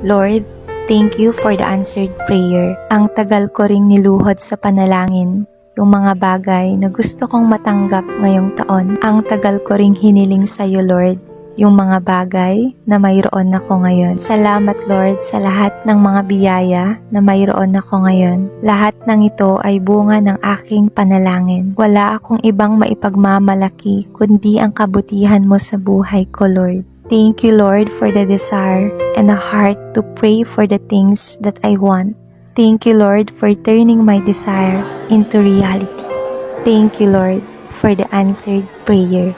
Lord, thank you for the answered prayer. Ang tagal ko ring niluhod sa panalangin, yung mga bagay na gusto kong matanggap ngayong taon. Ang tagal ko ring hiniling sa iyo, Lord, yung mga bagay na mayroon ako ngayon. Salamat, Lord, sa lahat ng mga biyaya na mayroon ako ngayon. Lahat ng ito ay bunga ng aking panalangin. Wala akong ibang maipagmamalaki kundi ang kabutihan mo sa buhay ko, Lord. Thank you, Lord, for the desire and a heart to pray for the things that I want. Thank you, Lord, for turning my desire into reality. Thank you, Lord, for the answered prayer.